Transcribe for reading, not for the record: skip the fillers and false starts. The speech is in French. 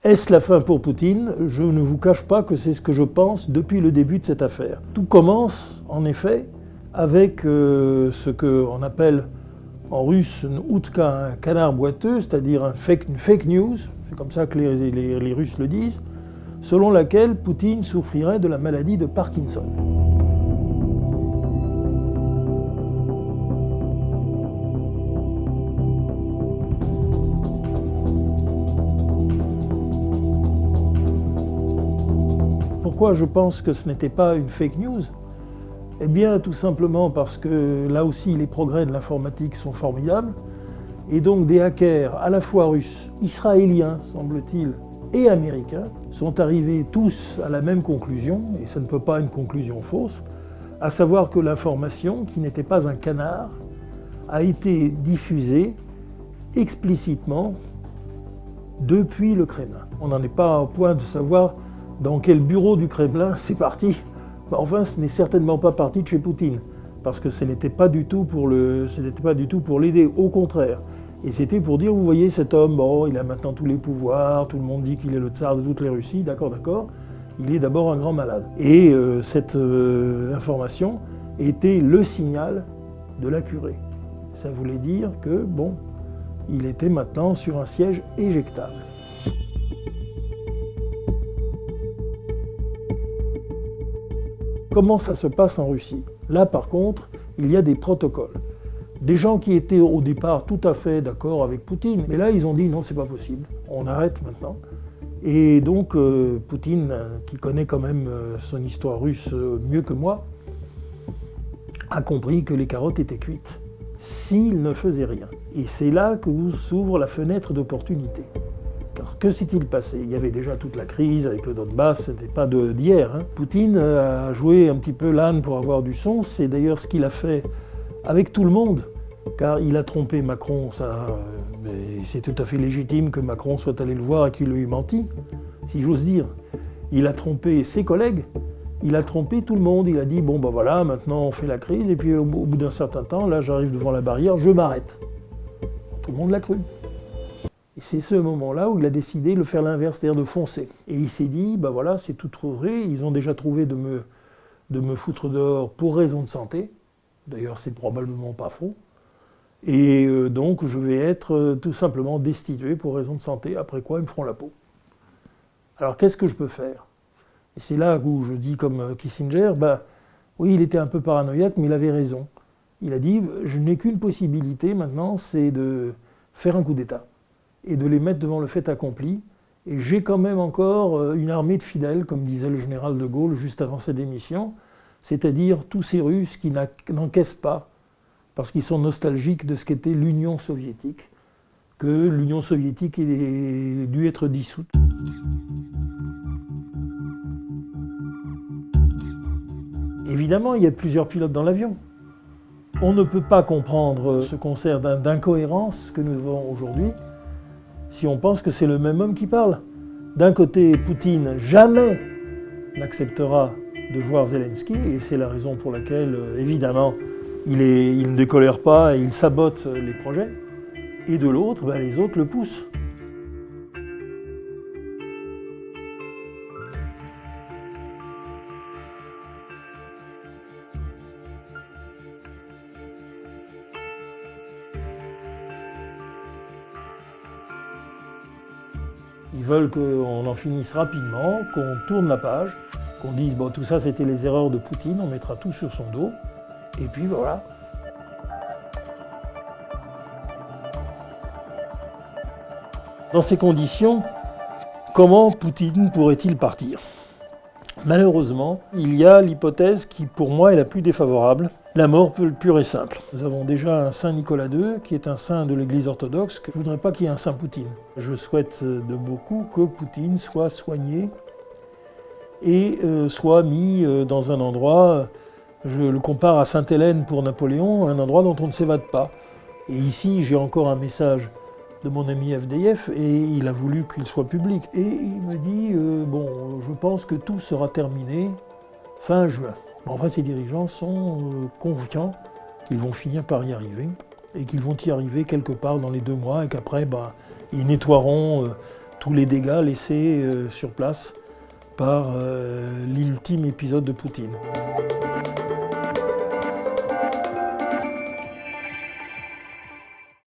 Est-ce la fin pour Poutine? Je ne vous cache pas que c'est ce que je pense depuis le début de cette affaire. Tout commence, en effet, avec ce qu'on appelle en russe une outka, un canard boiteux, c'est-à-dire une fake news, c'est comme ça que les Russes le disent, selon laquelle Poutine souffrirait de la maladie de Parkinson. Pourquoi je pense que ce n'était pas une fake news? Eh bien, tout simplement parce que là aussi, les progrès de l'informatique sont formidables. Et donc, des hackers à la fois russes, israéliens, semble-t-il, et américains sont arrivés tous à la même conclusion, et ça ne peut pas être une conclusion fausse, à savoir que l'information, qui n'était pas un canard, a été diffusée explicitement depuis le Kremlin. On n'en est pas au point de savoir dans quel bureau du Kremlin c'est parti. Enfin, ce n'est certainement pas parti de chez Poutine, parce que ce n'était pas du tout pour l'aider, au contraire. Et c'était pour dire, vous voyez, cet homme, bon, il a maintenant tous les pouvoirs, tout le monde dit qu'il est le tsar de toute la Russie, d'accord, il est d'abord un grand malade. Et cette information était le signal de la curée. Ça voulait dire que, bon, il était maintenant sur un siège éjectable. Comment ça se passe en Russie? Là, par contre, il y a des protocoles. Des gens qui étaient au départ tout à fait d'accord avec Poutine, mais là, ils ont dit non, c'est pas possible, on arrête maintenant. Et donc, Poutine, qui connaît quand même son histoire russe mieux que moi, a compris que les carottes étaient cuites, s'il ne faisait rien. Et c'est là que s'ouvre la fenêtre d'opportunité. Car que s'est-il passé? Il y avait déjà toute la crise avec le Donbass, ce n'était pas d'hier. Poutine a joué un petit peu l'âne pour avoir du son, c'est d'ailleurs ce qu'il a fait avec tout le monde, car il a trompé Macron, mais c'est tout à fait légitime que Macron soit allé le voir et qu'il lui ait menti, si j'ose dire. Il a trompé ses collègues, il a trompé tout le monde, il a dit bon ben voilà, maintenant on fait la crise, et puis au bout d'un certain temps, là j'arrive devant la barrière, je m'arrête. Tout le monde l'a cru. Et c'est ce moment-là où il a décidé de faire l'inverse, c'est-à-dire de foncer. Et il s'est dit, ben voilà, c'est tout trouvé, ils ont déjà trouvé de me foutre dehors pour raison de santé. D'ailleurs, c'est probablement pas faux. Et donc, je vais être tout simplement destitué pour raison de santé, après quoi ils me feront la peau. Alors, qu'est-ce que je peux faire? Et c'est là où je dis comme Kissinger, ben oui, il était un peu paranoïaque, mais il avait raison. Il a dit, je n'ai qu'une possibilité maintenant, c'est de faire un coup d'État et de les mettre devant le fait accompli. Et j'ai quand même encore une armée de fidèles, comme disait le général de Gaulle juste avant sa démission, c'est-à-dire tous ces Russes qui n'encaissent pas, parce qu'ils sont nostalgiques de ce qu'était l'Union soviétique, que l'Union soviétique ait dû être dissoute. Évidemment, il y a plusieurs pilotes dans l'avion. On ne peut pas comprendre ce concert d'incohérence que nous avons aujourd'hui si on pense que c'est le même homme qui parle. D'un côté, Poutine jamais n'acceptera de voir Zelensky, et c'est la raison pour laquelle, évidemment, il ne décolère pas et il sabote les projets. Et de l'autre, ben, les autres le poussent. Ils veulent qu'on en finisse rapidement, qu'on tourne la page, qu'on dise bon, tout ça c'était les erreurs de Poutine, on mettra tout sur son dos, et puis voilà. Dans ces conditions, comment Poutine pourrait-il partir? Malheureusement, il y a l'hypothèse qui pour moi est la plus défavorable, la mort pure et simple. Nous avons déjà un saint Nicolas II, qui est un saint de l'Église orthodoxe. Je ne voudrais pas qu'il y ait un saint Poutine. Je souhaite de beaucoup que Poutine soit soigné et soit mis dans un endroit, je le compare à Sainte-Hélène pour Napoléon, un endroit dont on ne s'évade pas. Et ici, j'ai encore un message de mon ami FDF, et il a voulu qu'il soit public. Et il me dit, bon, je pense que tout sera terminé fin juin. Enfin, ces dirigeants sont confiants qu'ils vont finir par y arriver, et qu'ils vont y arriver quelque part dans les 2 mois, et qu'après, ils nettoieront tous les dégâts laissés sur place par l'ultime épisode de Poutine.